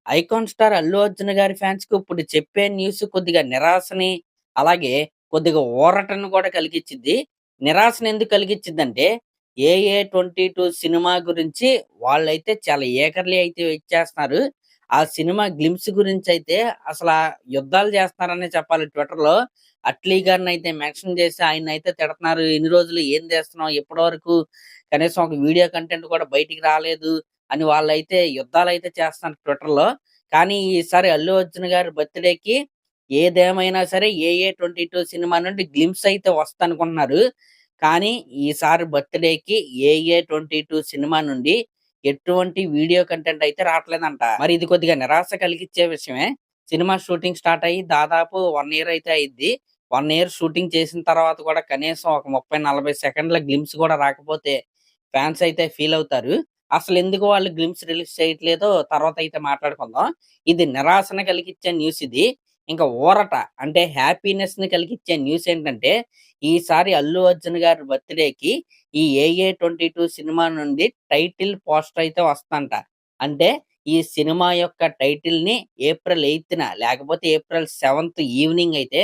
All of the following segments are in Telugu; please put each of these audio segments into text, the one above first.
ఐకాన్ స్టార్ అల్లు అర్జున్ గారి ఫ్యాన్స్‌కి ఇప్పుడు చెప్పే న్యూస్ కొద్దిగా నిరాశని, అలాగే కొద్దిగా ఊరటను కూడా కలిగిచ్చిద్ది. నిరాశను ఎందుకు కలిగిచ్చిద్దంటే, 'ఏఏ 22' సినిమా గురించి వాళ్ళైతే చాలా ఈగర్‌లీ అయితే వెయిట్ చేస్తున్నారు. ఆ సినిమా గ్లింప్స్ గురించైతే అసలా యుద్ధాలు చేస్తున్నారనే చెప్పాలి ట్విట్టర్‌లో. అట్లీ గారినైతే మెన్షన్ చేసి ఆయన్నైతే తిడతన్నారు. "ఇన్ని రోజులు ఏం చేస్తున్నావు? ఇప్పటివరకు కనీసం ఒక వీడియో కంటెంట్ కూడా బయటికి రాలేదు" అని వాళ్ళైతే యుద్ధాలైతే చేస్తున్నారు ట్విట్టర్‌లో. కానీ ఈసారి అల్లు అర్జున్ గారి బర్త్‌డేకి ఏదేమైనా సరే 'ఏఏ 22' సినిమా నుండి గ్లింప్స్ అయితే వస్తదనుకుంటున్నారు. కానీ ఈసారి బర్త్‌డేకి 'ఏఏ 22' సినిమా నుండి ఎటువంటి వీడియో కంటెంట్ అయితే రావట్లేదంట. మరి ఇది కొద్దిగా నిరాశ కలిగిచ్చే విషయమే. సినిమా షూటింగ్ స్టార్ట్ అయ్యి దాదాపు 1 ఇయర్ అయితే అయ్యిద్ది. 1 ఇయర్ షూటింగ్ చేసిన తర్వాత కూడా కనీసం ఒక 30, 40 సెకండ్ల గ్లింప్స్ కూడా రాకపోతే ఫ్యాన్స్ అయితే ఫీల్ అవుతారు. అసలెందుకు వాళ్ళు గ్లింప్స్ రిలీజ్ చేయట్లేదో తర్వాతయితే మాట్లాడుకుందాం. ఇది నిరాశను కలిగిచ్చే న్యూస్ ఇది. ఇంకా ఊరట అంటే హ్యాపీనెస్‌ని కలిగిచ్చే న్యూస్ ఏంటంటే, ఈసారి అల్లు అర్జున్ గారి బర్త్‌డేకి ఈ 'ఏఏ 22' సినిమా నుండి టైటిల్ పోస్టర్ అయితే వస్తదంట. అంటే ఈ సినిమా యొక్క టైటిల్‌ని ఏప్రిల్ 8న లేకపోతే ఏప్రిల్ 7థ్ ఈవినింగ్ అయితే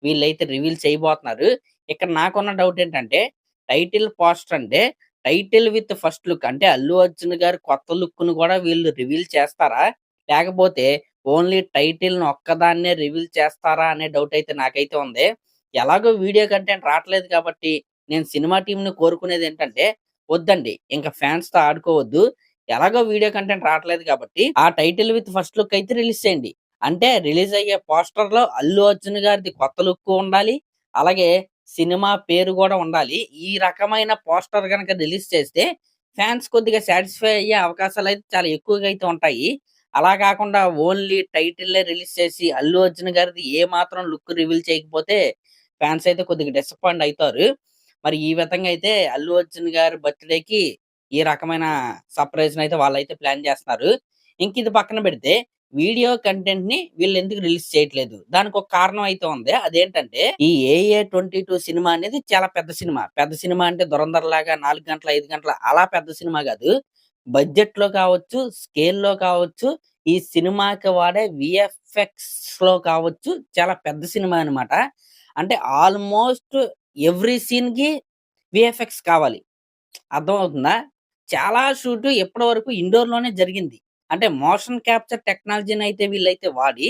వీళ్ళైతే రివీల్ చేయబోతున్నారు. ఇక్కడ నాకున్న డౌట్ ఏంటంటే, టైటిల్ పోస్టర్ అంటే టైటిల్ విత్ ఫస్ట్ లుక్ అంటే అల్లు అర్జున్ గారి కొత్త లుక్‌ని గూడా వీళ్ళు రివీల్ చేస్తారా? లేకపోతే ఓన్లీ టైటిల్‌ని ఒక్కదాన్నే రివీల్ చేస్తారా అనే డౌట్ అయితే నాకైతే ఉంది. ఎలాగో వీడియో కంటెంట్ రాట్లేదు కాబట్టి నేను సినిమా టీమ్‌ని కోరుకునేదేంటంటే, వద్దండి ఇంక ఫ్యాన్స్‌తో ఆడుకోవద్దు. ఎలాగో వీడియో కంటెంట్ రాట్లేదు కాబట్టి ఆ టైటిల్ విత్ ఫస్ట్ లుక్ అయితే రిలీజ్ చేయండి. అంటే రిలీజ్ అయ్యే పోస్టర్‌లో అల్లు అర్జున్ గారిది కొత్త లుక్కు ఉండాలి. అలాగే సినిమా పేరు గూడా ఉండాలి. ఈ రకమైన పోస్టర్ గనక రిలీజ్ చేస్తే ఫ్యాన్స్ కొద్దిగా సాటిస్ఫై అయ్యే అవకాశాలైతే చాలా ఎక్కువగా అయితే ఉంటాయి. అలా కాకుండా ఓన్లీ టైటిల్లే రిలీజ్ చేసి అల్లు అర్జున్ గారిది ఏ మాత్రం లుక్ రివీల్ చేయకపోతే ఫ్యాన్స్ అయితే కొద్దిగా డిసప్పాయింట్ అయితారు. మరి ఈ విధంగా అయితే అల్లు అర్జున్ గారి బర్త్‌డేకి ఈ రకమైన సర్ప్రైజ్‌నైతే వాళ్ళైతే ప్లాన్ చేస్తున్నారు. ఇంక ఇది పక్కన పెడితే వీడియో కంటెంట్‌ని వీళ్ళెందుకు రిలీజ్ చేయట్లేదు? దానికొక కారణం అయితే ఉంది. అదేంటంటే ఈ 'ఏఏ 22' సినిమా అనేది చాలా పెద్ద సినిమా. పెద్ద సినిమా అంటే 'దురంధర్‌లాగా' 4 గంటలు, 5 గంటలు అలా పెద్ద సినిమా గాదు. బడ్జెట్‌లో కావచ్చు, స్కేల్‌లో కావచ్చు, ఈ సినిమాకి వాడే వీఎఫ్ఎక్స్‌లో కావచ్చు చాలా పెద్ద సినిమా అనమాట. అంటే ఆల్‌మోస్ట్ ఎవ్రి సీన్‌కి వీఎఫ్ఎక్స్ కావాలి. అర్థమవుతుందా? చాలా షూటు ఇప్పటి వరకు ఇండోర్‌లోనే జరిగింది. అంటే మోషన్ క్యాప్చర్ టెక్నాలజీనైతే వీళ్ళైతే వాడి,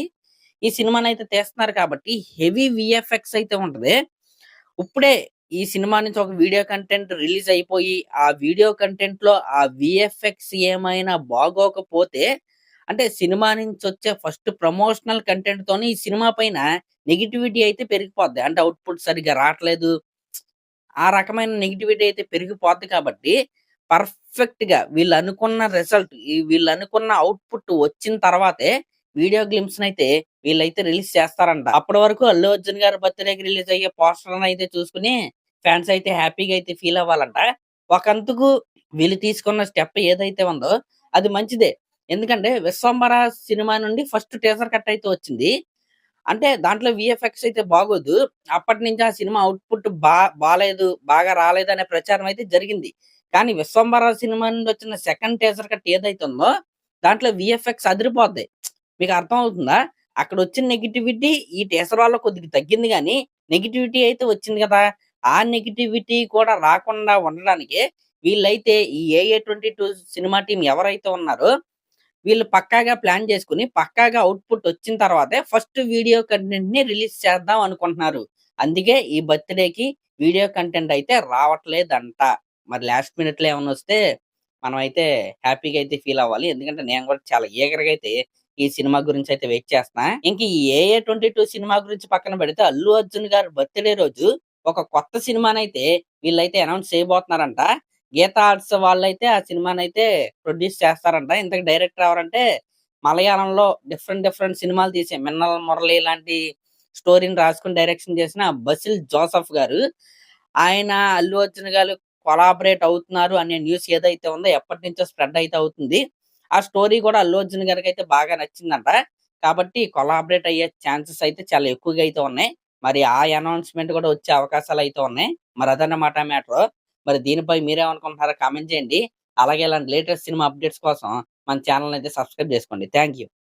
ఈ సినిమానైతే తీస్తున్నారు కాబట్టి హెవీ వీఎఫ్ఎక్స్ అయితే ఉంటది. ఇప్పుడే ఈ సినిమా నుంచి ఒక వీడియో కంటెంట్ రిలీజ్ అయిపోయి, ఆ వీడియో కంటెంట్‌లో ఆ వీఎఫ్ఎక్స్ ఏమైనా బాగోకపోతే, అంటే సినిమా నుంచొచ్చే ఫస్ట్ ప్రమోషనల్ కంటెంట్‌తోని ఈ సినిమా పైన నెగటివిటీ అయితే పెరిగిపోద్ది. అంటే అవుట్‌పుట్ సరిగ్గా రాట్లేదు. ఆ రకమైన నెగటివిటీ అయితే పెరిగిపోద్ది కాబట్టి, పర్ఫెక్ట్‌గా వీళ్ళనుకున్న రిజల్ట్ వీళ్ళనుకున్న అవుట్‌పుట్ వచ్చిన తర్వాతే వీడియో గ్లింప్స్‌నైతే వీళ్ళైతే రిలీజ్ చేస్తారంట. అప్పటి వరకు అల్లు అర్జున్ గారి బర్త్‌డేకి రిలీజ్ అయ్యే పోస్టర్‌నైతే చూసుకొని ఫ్యాన్స్ అయితే హ్యాపీగా అయితే ఫీల్ అవ్వాలంట. ఒకందుకు వీళ్ళు తీసుకున్న స్టెప్ ఏదైతే ఉందో అది మంచిదే. ఎందుకంటే 'విశ్వంబర' సినిమా నుండి ఫస్ట్ టీజర్ కట్ అయితే వచ్చింది. అంటే దాంట్లో వీఎఫ్ఎక్స్ అయితే బాగోదు. అప్పటినుంచి ఆ సినిమా అవుట్‌పుట్ బాలేదు, బాగా రాలేదనే ప్రచారం అయితే జరిగింది. కానీ 'విశ్వంబర' సినిమా నుండి వచ్చిన సెకండ్ టీజర్ కట్ ఏదైతే ఉందో దాంట్లో వీఎఫ్ఎక్స్ అదిరిపోద్ది. మీకు అర్థమవుతుందా? అక్కడొచ్చిన నెగటివిటీ ఈ టీజర్ వల్ల కొద్దిగా తగ్గింది గానీ, నెగటివిటీ అయితే వచ్చింది గదా! ఆ నెగటివిటీ కూడా రాకుండా ఉండడానికే వీళ్ళైతే ఈ 'ఏఏ 22' సినిమా టీమ్ ఎవరైతే ఉన్నారో వీళ్ళు పక్కాగా ప్లాన్ చేసుకొని, పక్కాగా అవుట్‌పుట్ వచ్చిన తర్వాతే ఫస్ట్ వీడియో కంటెంట్‌ని రిలీజ్ చేద్దాం అనుకుంటున్నారు. అందుకే ఈ బర్త్‌డేకి వీడియో కంటెంట్ అయితే రావట్లేదంట. మరి లాస్ట్ మినిట్‌లో ఏమన్నా వస్తే మనమైతే హ్యాపీగా అయితే ఫీల్ అవ్వాలి. ఎందుకంటే నేను కూడా చాలా ఈగర్‌గా అయితే ఈ సినిమా గురించి అయితే వెయిట్ చేస్తున్నా. ఇంక ఈ 'ఏఏ 22' సినిమా గురించి పక్కన పెడితే అల్లు అర్జున్ గారి బర్త్‌డే రోజు ఒక కొత్త సినిమానైతే వీళ్ళైతే అనౌన్స్ చేయబోతున్నారంట. గీతా ఆర్ట్స్ వాళ్ళైతే ఆ సినిమానైతే ప్రొడ్యూస్ చేస్తారంట. ఇంతకి డైరెక్టర్ ఎవరంటే మలయాళంలో డిఫరెంట్ సినిమాలు తీసే 'మిన్నల మురళి' లాంటి స్టోరీని రాసుకొని డైరెక్షన్ చేసిన బసిల్ జోసెఫ్ గారు. ఆయన అల్లు అర్జున్ గారు కొలాబరేట్ అవుతున్నారు అనే న్యూస్ ఏదైతే ఉందో ఎప్పటినుంచో స్ప్రెడ్ అయితే అవుతుంది. ఆ స్టోరీ కూడా అల్లు అర్జున్ గారికైతే బాగా నచ్చిందంట. కాబట్టి కొలాబరేట్ అయ్యే ఛాన్సెస్ అయితే చాలా ఎక్కువగా అయితే ఉన్నాయి. మరి ఆ అనౌన్స్‌మెంట్ కూడా వచ్చే అవకాశాలయితే ఉన్నాయి. మరి అదన్నమాట మ్యాటరు. మరి దీనిపై మీరేమనుకుంటున్నారో కామెంట్ చేయండి. అలాగే ఇలాంటి లేటెస్ట్ సినిమా అప్డేట్స్ కోసం మన ఛానెల్‌నైతే సబ్స్క్రైబ్ చేసుకోండి. Thank you.